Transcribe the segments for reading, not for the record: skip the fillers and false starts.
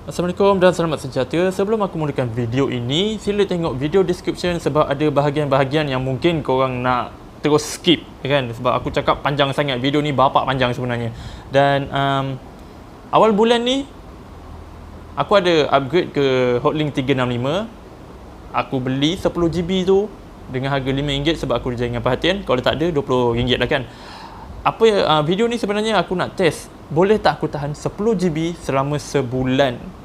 Assalamualaikum dan selamat sejahtera. Sebelum aku mulakan video ini, sila tengok video description sebab ada bahagian-bahagian yang mungkin korang nak terus skip, kan? Sebab aku cakap panjang sangat. Video ni bapak panjang sebenarnya. Dan awal bulan ni aku ada upgrade ke Hotlink 365. Aku beli 10GB tu dengan harga RM5 sebab aku jangan perhatian. Kalau tak ada RM20 lah, kan? Video ni sebenarnya aku nak test, boleh tak aku tahan 10GB selama sebulan.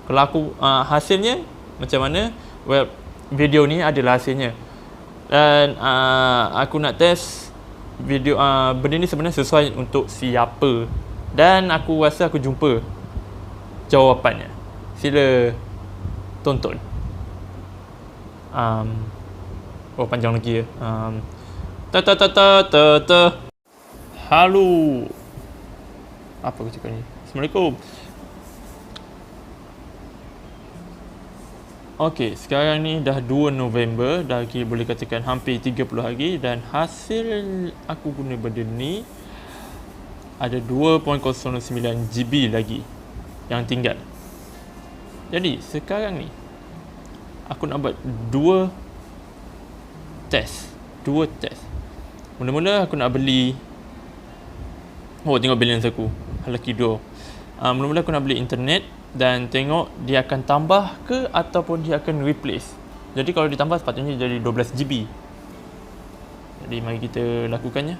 Kalau aku hasilnya macam mana? Well, video ni adalah hasilnya. Dan aku nak test video benda ni sebenarnya sesuai untuk siapa. Dan aku rasa aku jumpa jawapannya. Sila tonton. Panjang lagi ya. Halo. Apa aku cakap ni? Assalamualaikum. Okey, sekarang ni dah 2 November, dah kira boleh katakan hampir 30 hari dan hasil aku guna benda ni ada 2.09GB lagi yang tinggal. Jadi, sekarang ni aku nak buat dua test. Mula-mula aku nak beli, tengok balance aku, lucky draw. Mula-mula aku nak beli internet dan tengok dia akan tambah ke ataupun dia akan replace. Jadi kalau ditambah sepatutnya jadi 12GB. Jadi mari kita lakukannya.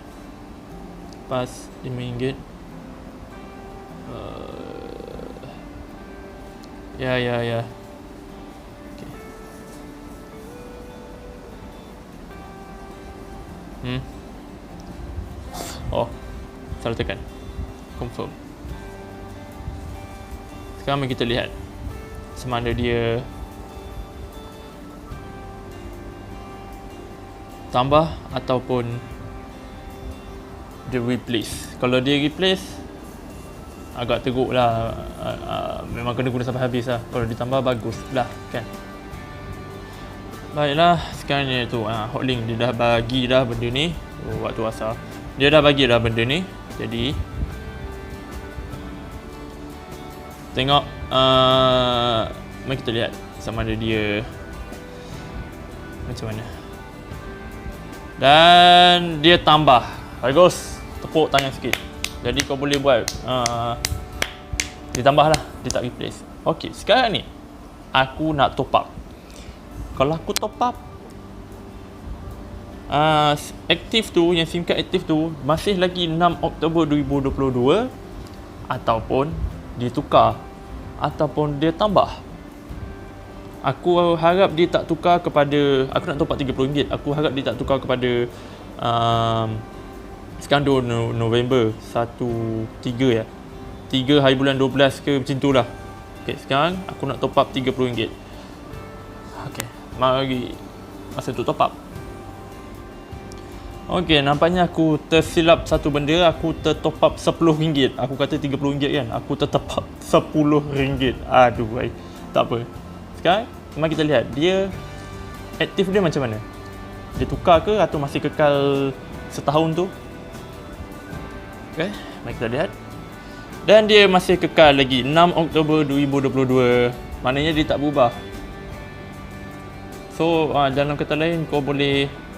Pas RM5. Ya. Okay. Salah tekan confirm. Sekarang mari kita lihat sama ada dia tambah ataupun dia replace. Kalau dia replace agak teruk lah, memang kena guna sampai habis lah. Kalau ditambah bagus lah, kan. Baiklah, sekarang ni tu Hotlink dia dah bagi dah benda ni. Waktu asal dia dah bagi dah benda ni. Jadi tengok, mari kita lihat sama ada dia macam mana. Dan dia tambah. Bagus, tepuk tangan sikit. Jadi kau boleh buat dia tambah lah, dia tak replace. Okey, sekarang ni aku nak top up. Kalau aku top up aktif tu, yang SIM card aktif tu masih lagi 6 Oktober 2022, ataupun dia tukar ataupun dia tambah. Aku harap dia tak tukar kepada, aku nak top up RM30. Aku harap dia tak tukar kepada sekarang 2 November 13 ya, 3 hari bulan 12 ke macam tu lah. Okay, sekarang aku nak top up RM30. Okay, mari masa tu top up. Okey, nampaknya aku tersilap satu benda. Aku tertop up RM10. Aku kata RM30 kan. Aku tertop up RM10. Aduh, baik. Tak apa. Sekarang, mari kita lihat dia aktif dia macam mana. Dia tukar ke atau masih kekal setahun tu? Okey, mari kita lihat. Dan dia masih kekal lagi 6 Oktober 2022. Maknanya dia tak berubah. So, dalam kata lain, kau boleh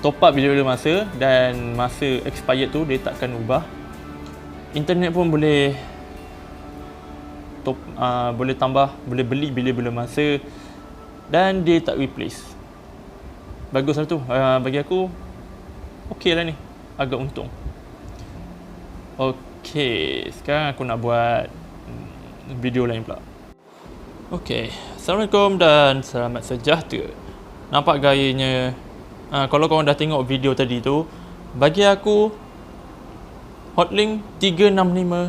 top up bila-bila masa, dan masa expired tu dia takkan ubah. Internet pun boleh boleh tambah, boleh beli bila-bila masa, dan dia tak replace. Bagus lah tu. Bagi aku okey lah ni, agak untung. Okey, sekarang aku nak buat video lain pula. Okey, Assalamualaikum dan selamat sejahtera. Nampak gayanya, kalau korang dah tengok video tadi tu, bagi aku Hotlink 365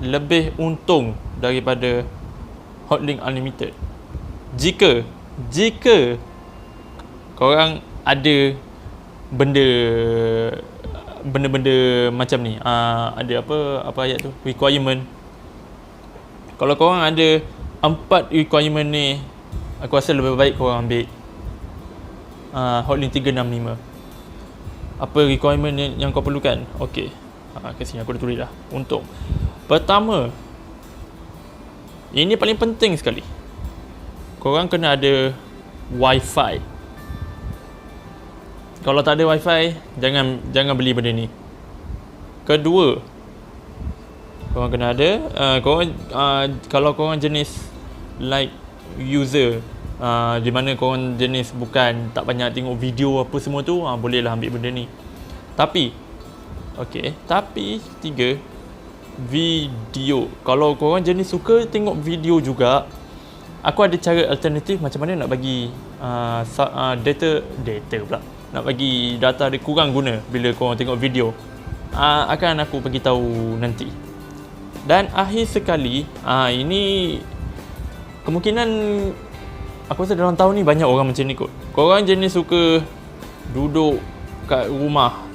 lebih untung daripada Hotlink Unlimited. Jika korang ada benda macam ni, ada apa ayat tu, requirement. Kalau korang ada 4 requirement ni, aku rasa lebih baik korang ambil Hotlink 365. Apa requirement yang kau perlukan? Okey, kat sini aku dah tulis dah. Untung Pertama, ini paling penting sekali, korang kena ada Wi-Fi. Kalau tak ada Wi-Fi, jangan beli benda ni. Kedua, korang kena ada kalau korang jenis like user, di mana korang jenis bukan tak banyak tengok video apa semua tu, bolehlah ambil benda ni. Tapi tiga, video. Kalau korang jenis suka tengok video juga, aku ada cara alternatif macam mana nak bagi data pula, nak bagi data dia kurang guna bila korang tengok video. Akan aku bagi tahu nanti. Dan akhir sekali, ini kemungkinan aku rasa dalam tahun ni banyak orang macam ni kot. Korang jenis suka duduk kat rumah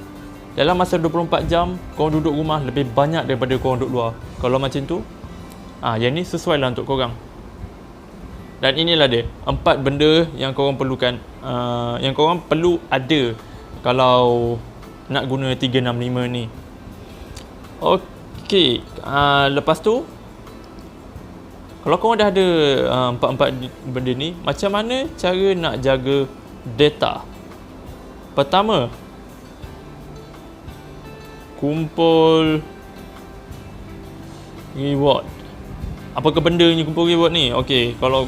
dalam masa 24 jam, korang duduk rumah lebih banyak daripada korang duduk luar. Kalau macam tu, yang ni sesuai lah untuk korang. Dan inilah dia 4 benda yang korang perlukan, yang korang perlu ada kalau nak guna 365 ni. Okey, lepas tu, kalau korang dah ada 4 benda ni, macam mana cara nak jaga data? Pertama, kumpul reward. Apakah benda ni kumpul reward ni? Okey, kalau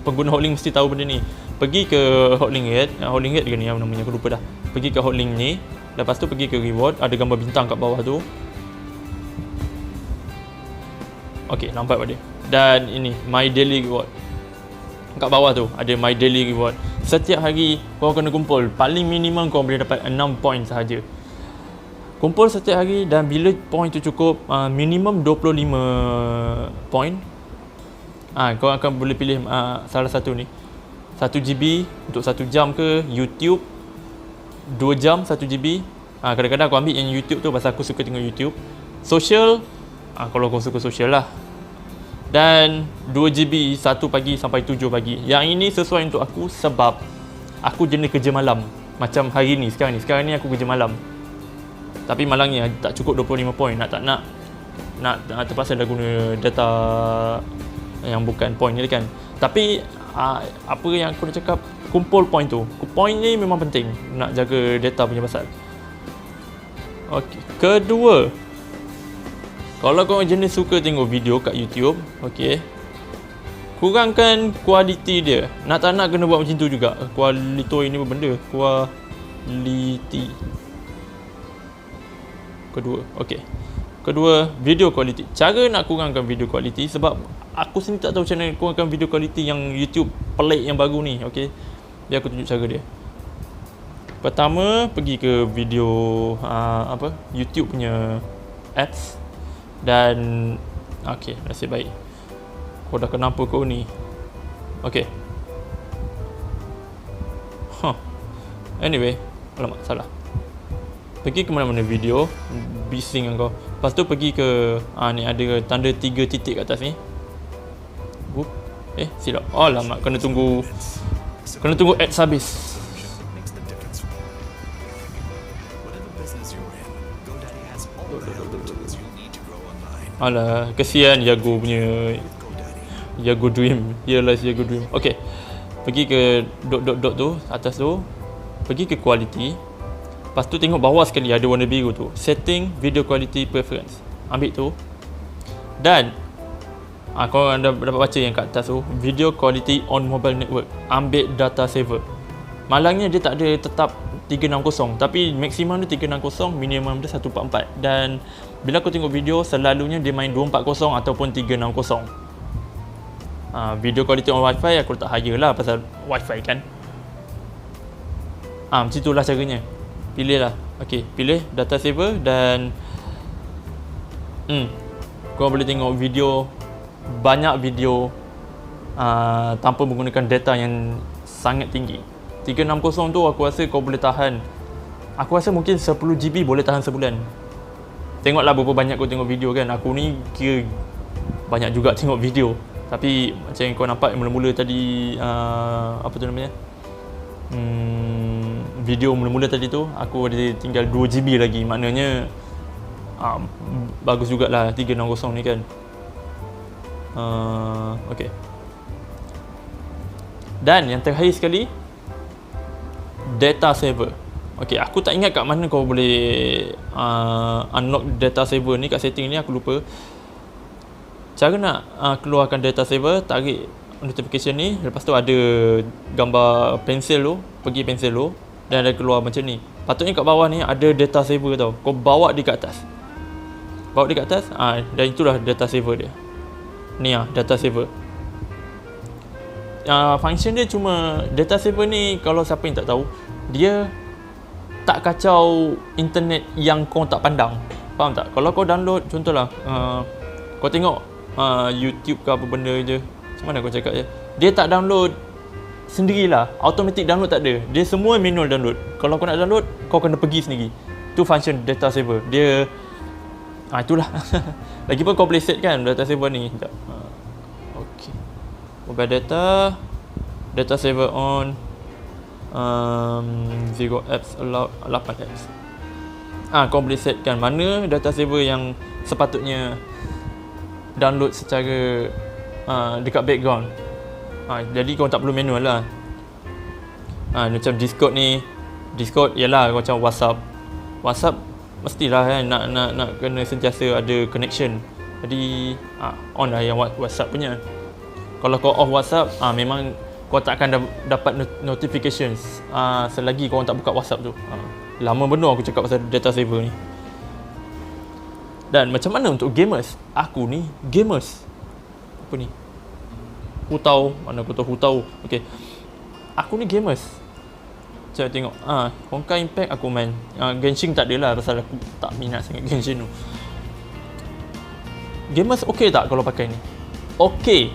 pengguna Hotlink mesti tahu benda ni. Pergi ke Hotlink ke ni namanya, aku lupa dah. Pergi ke Hotlink ni, lepas tu pergi ke reward, ada gambar bintang kat bawah tu. Okey, nampak pada. Dan ini my daily reward. Kat bawah tu ada my daily reward. Setiap hari kau kena kumpul, paling minimum kau boleh dapat 6 point sahaja. Kumpul setiap hari, dan bila point tu cukup, minimum 25 point, kau akan boleh pilih salah satu ni, 1 GB untuk 1 jam ke, YouTube 2 jam 1 GB. Kadang-kadang aku ambil yang YouTube tu pasal aku suka tengok YouTube. Social, kalau kau suka social lah. Dan 2 GB 1 pagi sampai 7 pagi. Yang ini sesuai untuk aku sebab aku jenis kerja malam. Macam hari ni, sekarang ni aku kerja malam. Tapi malangnya tak cukup 25 point. Nak terpaksa dah guna data yang bukan point ni kan. Tapi apa yang aku nak cakap, kumpul point tu. Point ni memang penting nak jaga data punya pasal. Okey, kedua, kalau korang jenis suka tengok video kat YouTube, okey, kurangkan kualiti dia. Nak tak nak kena buat macam tu juga. Kualiti ini apa benda? Kualiti. Kedua, video quality. Cara nak kurangkan video quality, sebab aku sendiri tak tahu macam mana kurangkan video quality yang YouTube pelik yang baru ni. Okey, biar aku tunjuk cara dia. Pertama, pergi ke video YouTube punya apps. Dan okey, nasib baik kau dah kenapa kau ni. Okey. Anyway, alamak, salah. Pergi ke mana-mana video, bising kau. Lepas tu pergi ke ni ada tanda 3 titik kat atas ni. Silap. Alamak, kena tunggu ads habis. Alah, kesian Yago Dream. Realize Yago Dream. Okey. Pergi ke dot tu, atas tu. Pergi ke quality. Lepas tu tengok bawah sekali ada warna biru tu, setting video quality preference. Ambil tu. Dan korang dah dapat baca yang kat atas tu, video quality on mobile network. Ambil data saver. Malangnya dia tak ada tetap 360, tapi maksimum dia 360, minimum dia 144. Dan bila aku tengok video, selalunya dia main 240 ataupun 360. Video quality on wifi aku letak higher lah pasal wifi kan. Macam itulah caranya. Pilih lah. Okey, pilih data saver dan kau boleh tengok video, banyak video tanpa menggunakan data yang sangat tinggi. 360 tu aku rasa kau boleh tahan, aku rasa mungkin 10 GB boleh tahan sebulan. Tengoklah berapa banyak kau tengok video kan. Aku ni kira banyak juga tengok video. Tapi macam yang kau nampak mula-mula tadi, apa tu namanya, video mula-mula tadi tu, aku ada tinggal 2 GB lagi. Maknanya bagus jugalah 360 ni kan. Okay. Dan yang terakhir sekali, data saver. Okay, aku tak ingat kat mana kau boleh unlock data saver ni, kat setting ni aku lupa. Cara nak keluarkan data saver, tarik notification ni, lepas tu ada gambar pensel tu, pergi pensel tu dan ada keluar macam ni. Patutnya kat bawah ni ada data saver tau. Kau bawa dia kat atas. Bawa dia kat atas, dan itulah data saver dia. Ni data saver. Function dia cuma, data saver ni kalau siapa yang tak tahu, dia tak kacau internet yang kau tak pandang. Faham tak? Kalau kau download, contohlah kau tengok YouTube ke apa benda je, macam mana kau cakap je, dia tak download sendirilah, automatic download tak ada, dia semua manual download. Kalau kau nak download, kau kena pergi sendiri. Tu function data saver dia. Itulah. Lagipun kau boleh set kan data saver ni. Okay, mobile data saver on, zero apps allowed, 8 apps. Kau boleh set kan mana data saver yang sepatutnya download secara dekat background. Jadi kau tak perlu manual lah. Macam Discord ni, Discord ialah macam WhatsApp mestilah kan nak kena sentiasa ada connection. Jadi on lah yang WhatsApp punya. Kalau kau off WhatsApp, memang kau tak akan dapat notifications selagi kau tak buka WhatsApp tu. Lama benar aku cakap pasal data saver ni. Dan macam mana untuk gamers? Aku ni gamers. Apa ni? Hutau. Mana aku tahu Hutau. Okay. Aku ni gamers. Saya tengok. Honkai Impact aku main. Genshin tak adalah pasal aku tak minat sangat Genshin tu. Gamers okey tak kalau pakai ni? Okey.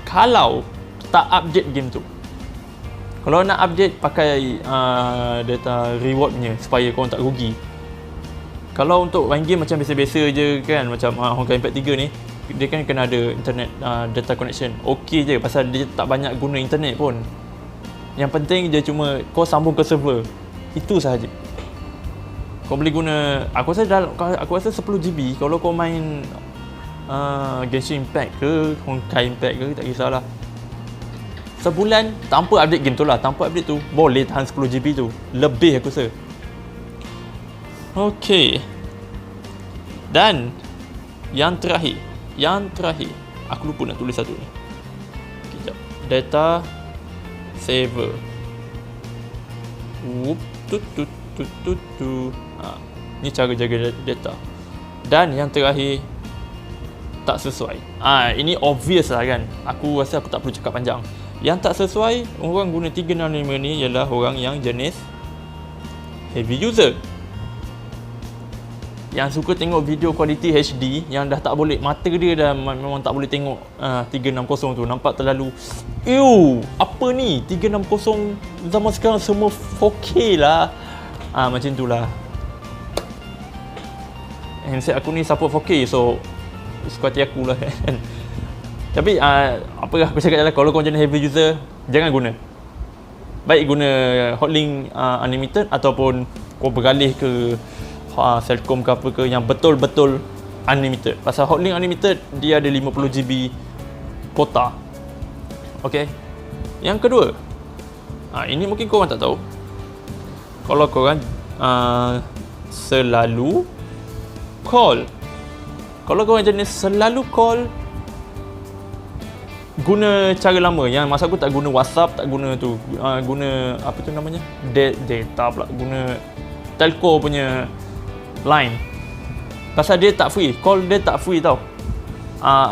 Kalau tak update game tu. Kalau nak update, pakai data reward punya supaya korang tak rugi. Kalau untuk main game macam biasa-biasa je kan, macam Honkai Impact 3 ni, dia kan kena ada internet data connection. Okey je pasal dia tak banyak guna internet pun. Yang penting dia cuma kau sambung ke server. Itu sahaja. Kau boleh guna, aku rasa 10 GB kalau kau main Genshin Impact ke Honkai Impact ke, tak kisahlah. Sebulan tanpa update game tu lah, tanpa update tu boleh tahan 10 GB tu. Lebih aku rasa. Okey. Dan yang terakhir, aku lupa nak tulis satu ni. Sekejap. Data saver. Ni cara jaga data. Dan yang terakhir, tak sesuai. Ini obvious lah kan. Aku rasa aku tak perlu cakap panjang. Yang tak sesuai, orang guna 365 ni ialah orang yang jenis heavy user. Yang suka tengok video quality HD, yang dah tak boleh, mata dia dah memang tak boleh tengok 360 tu. Nampak terlalu apa ni? 360 zaman sekarang semua 4K lah. Macam tu lah. Handset aku ni support 4K, so suka hati aku lah kan. Tapi apa aku cakap adalah, kalau kau jenis heavy user, jangan guna. Baik guna Hotlink Unlimited ataupun kau beralih ke Celcom ke apa ke yang betul-betul unlimited. Pasal Hotlink Unlimited dia ada 50 GB kuota. Okay. Yang kedua, ini mungkin korang tak tahu. Kalau korang selalu call, kalau korang jenis selalu call, guna cara lama. Yang masa aku tak guna WhatsApp, tak guna tu, guna apa tu namanya, data pula, guna telco punya line. Pasal dia tak free, call dia tak free tau.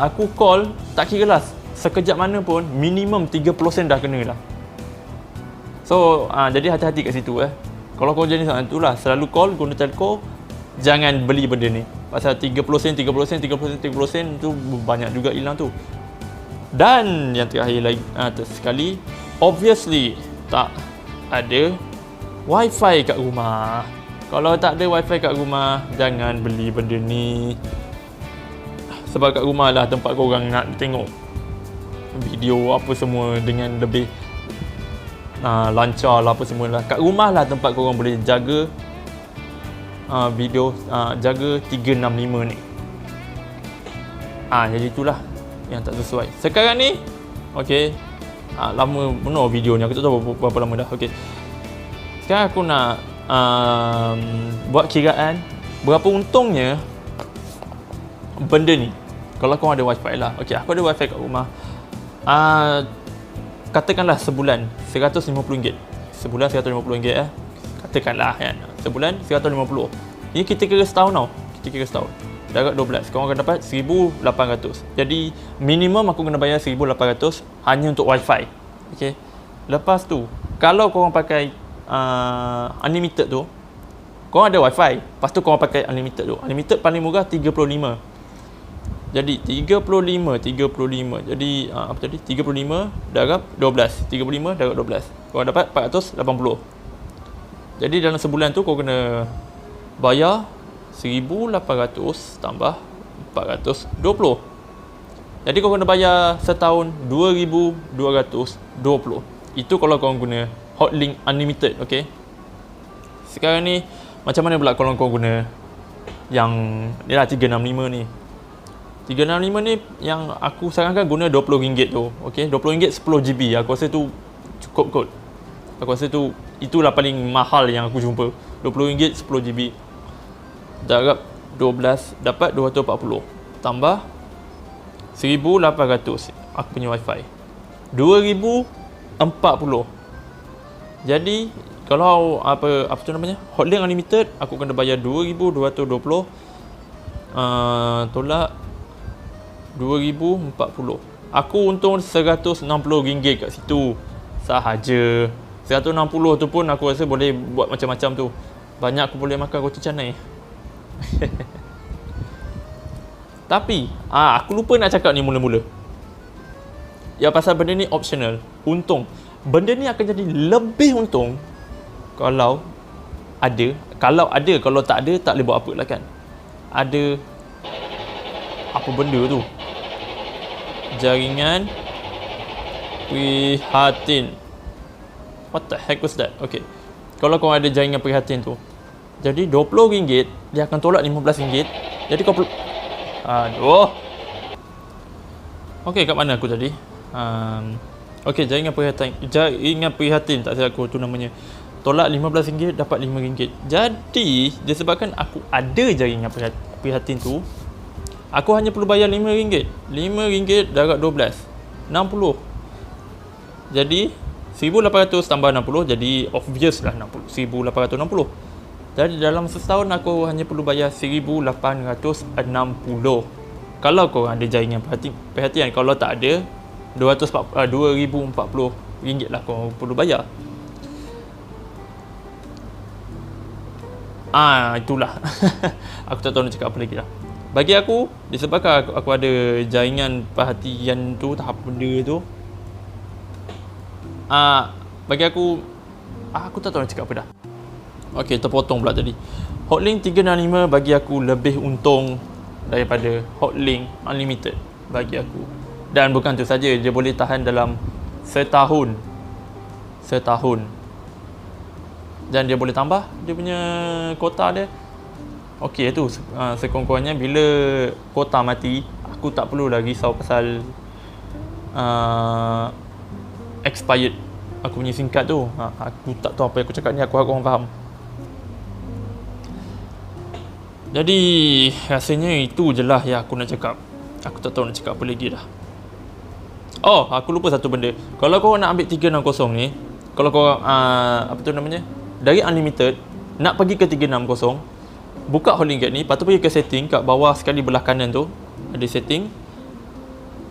Aku call, tak kira lah sekejap mana pun, minimum 30 sen dah kena lah. So jadi hati-hati kat situ. Kalau kau jenis tu lah, selalu call, guna telco, jangan beli benda ni. Pasal 30 sen tu banyak juga hilang tu. Dan yang terakhir lagi sekali, obviously tak ada wifi kat rumah. Kalau tak ada wifi kat rumah, jangan beli benda ni. Sebab kat rumah lah tempat korang nak tengok video apa semua dengan lebih lancar lah apa semua lah. Kat rumah lah tempat korang boleh jaga video jaga 365 ni. Jadi itulah yang tak sesuai. Sekarang ni okey, lama benar video ni, aku tak tahu berapa lama dah. Okey, sekarang aku nak buat kiraan berapa untungnya benda ni kalau kau ada wifi lah. Okey, aku ada wifi kat rumah. Katakanlah sebulan RM150. Sebulan RM150 katakanlah kan. Sebulan RM150. Ini kita kira setahun tau. Kita kira setahun. Darab 12. Korang akan dapat RM1,800. Jadi minimum aku kena bayar RM1,800 hanya untuk wifi. Okey. Lepas tu, kalau korang pakai unlimited tu, korang ada wifi, lepas tu korang pakai unlimited tu. Unlimited paling murah 35. Jadi 35. Jadi apa tadi? 35 darab 12. 35 darab 12. Korang dapat 480. Jadi dalam sebulan tu kau kena bayar 1,800 tambah 420. Jadi kau kena bayar setahun 2,220. Itu kalau kau guna Hotlink Unlimited, okey. Sekarang ni macam mana pula kalau kau guna yang ni lah 365 ni. 365 ni yang aku sarankan guna RM20 tu. Okey, RM20 10GB. Aku rasa tu cukup kot. Aku rasa tu itulah paling mahal yang aku jumpa. RM20 10GB. Darab 12 dapat 240. Tambah 1,800 aku punya wifi. 2,040. Jadi kalau apa tu namanya? Hotlink Unlimited aku kena bayar 2,220 tolak 2,040. Aku untung RM160 kat situ sahaja. 160 tu pun aku rasa boleh buat macam-macam tu. Banyak aku boleh makan roti canai. Tapi aku lupa nak cakap ni mula-mula. Ya, pasal benda ni optional. Untung. Benda ni akan jadi lebih untung kalau ada. Kalau tak ada, tak boleh buat apa lah kan. Ada apa benda tu? Jaringan prihatin. What the heck was that? Okay. Kalau kau ada jaringan prihatin tu, jadi RM20 dia akan tolak RM15. Jadi kau perlu okay, kat mana aku tadi? Okay, jaringan prihatin tak silap aku tu namanya. Tolak RM15 dapat RM5. Jadi disebabkan aku ada jaringan prihatin tu, aku hanya perlu bayar RM5. RM5 darab 12 60. Jadi 1,800 tambah 60, jadi obvious lah 1,860. Jadi dalam setahun aku hanya perlu bayar 1,860. Kalau kau ada jaringan perhatian. Kalau tak ada, RM2,040 lah kau perlu bayar. Itulah. Aku tak tahu nak cakap apa lagi lah. Bagi aku, disebabkan aku ada jaringan perhatian tu, tak apa benda tu, bagi aku tak tahu nak cakap apa dah. Okey, terpotong pula tadi. Hotlink 365 bagi aku lebih untung daripada Hotlink Unlimited bagi aku. Dan bukan tu saja, dia boleh tahan dalam setahun. Dan dia boleh tambah dia punya kuota dia. Okey, itu sekurang-kurangnya bila kuota mati, aku tak perlu lagi risau pasal expired aku punya SIM card tu. Aku tak tahu apa yang aku cakap ni, aku harap korang faham. Jadi rasanya itu je lah yang aku nak cakap. Aku tak tahu nak cakap apa lagi dah. Aku lupa satu benda. Kalau korang nak ambil 360 ni, kalau korang apa tu namanya, dari unlimited nak pergi ke 360, buka Hotlink ni, lepas tu pergi ke setting kat bawah sekali belah kanan tu, ada setting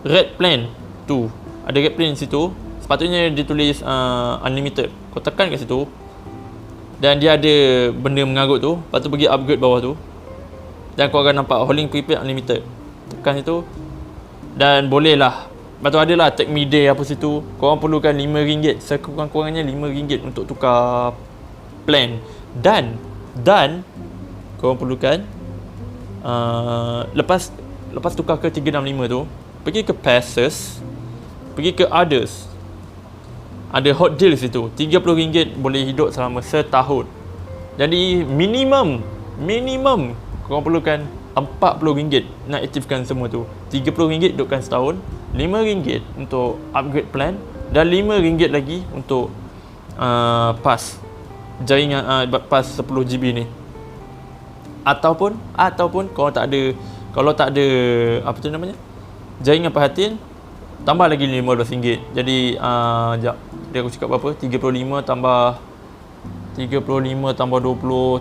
red plan tu. Ada red plan di situ. Sepatutnya dia tulis unlimited. Kau tekan kat situ dan dia ada benda mengarut tu. Lepas tu pergi upgrade bawah tu, dan kau akan nampak Hotlink Prepaid Unlimited. Tekan situ dan boleh lah. Lepas tu ada lah Take Me Day apa situ. Korang perlukan RM5, sekurang-kurangnya RM5 untuk tukar plan. Dan korang perlukan lepas tukar ke 365 tu, pergi ke Passes, pergi ke Others. Ada hot deal situ. RM30 boleh hidup selama setahun. Jadi minimum minimum korang perlukan RM40 nak aktifkan semua tu. RM30 dudukkan setahun, RM5 untuk upgrade plan, dan RM5 lagi untuk pass jaringan, pass 10GB ni. Ataupun kalau tak ada apa tu namanya, jaringan perhatian, tambah lagi RM15. Jadi sekejap, dia aku cakap berapa? 35 tambah 20,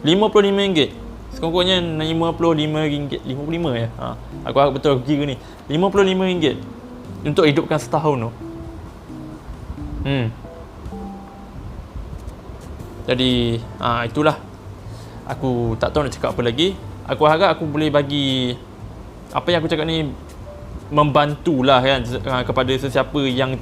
RM55. Sekurang-kurangnya RM55. 55 ya? Aku harap betul aku kira ni. RM55 untuk hidupkan setahun tu. Jadi itulah. Aku tak tahu nak cakap apa lagi. Aku harap aku boleh bagi apa yang aku cakap ni membantulah kan kepada sesiapa yang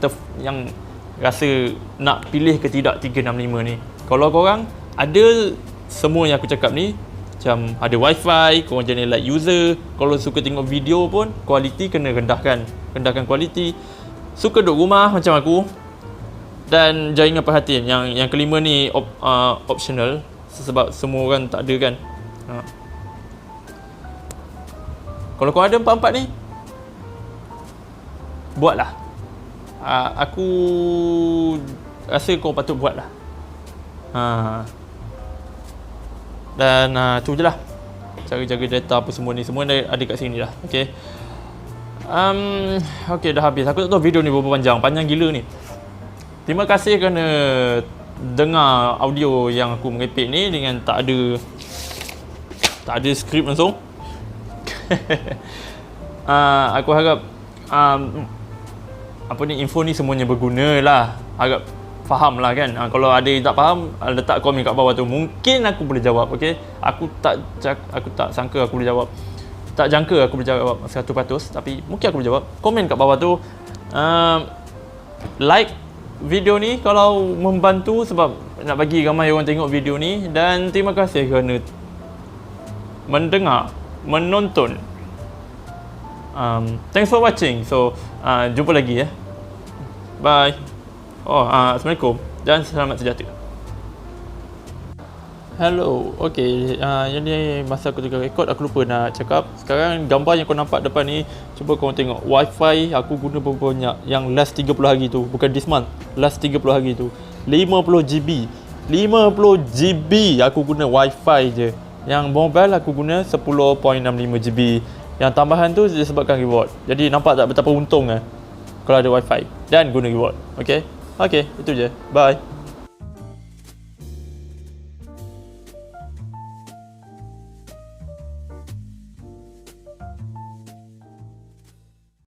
rasa nak pilih ke tidak 365 ni. Kalau korang ada semua yang aku cakap ni, macam ada wifi, korang jadi light user, kalau suka tengok video pun kualiti kena rendahkan kualiti. Suka duduk rumah macam aku, dan jaringan perhatian yang kelima ni optional sebab semua orang tak ada kan. Kalau kau ada empat-empat ni, buatlah. Aku rasa kau patut buatlah. Dan tu je lah cara jaga data apa semua ni. Semua ada kat sini lah. Okay. Okay, dah habis. Aku tak tahu video ni berapa panjang gila ni. Terima kasih kerana dengar audio yang aku merepek ni dengan tak ada skrip langsung. Aku harap info ni semuanya berguna lah. Harap faham lah kan. Kalau ada yang tak faham, letak komen kat bawah tu. Mungkin aku boleh jawab. Okay? Aku tak sangka aku boleh jawab. Tak jangka aku boleh jawab 100%. Tapi mungkin aku boleh jawab. Komen kat bawah tu. Like video ni kalau membantu, sebab nak bagi ramai orang tengok video ni. Dan terima kasih kerana menonton. Thanks for watching. So jumpa lagi ya. Bye. Assalamualaikum dan selamat sejahtera. Hello. Okay, jadi masa aku tengah rekod aku lupa nak cakap. Sekarang gambar yang kau nampak depan ni, cuba kau tengok wifi aku guna berapa banyak. Yang last 30 hari tu, bukan this month, last 30 hari tu 50GB aku guna wifi je. Yang mobile aku guna 10.65GB. Yang tambahan tu disebabkan reward. Jadi nampak tak betapa untung kalau ada wifi dan guna reward. Okay, itu je. Bye.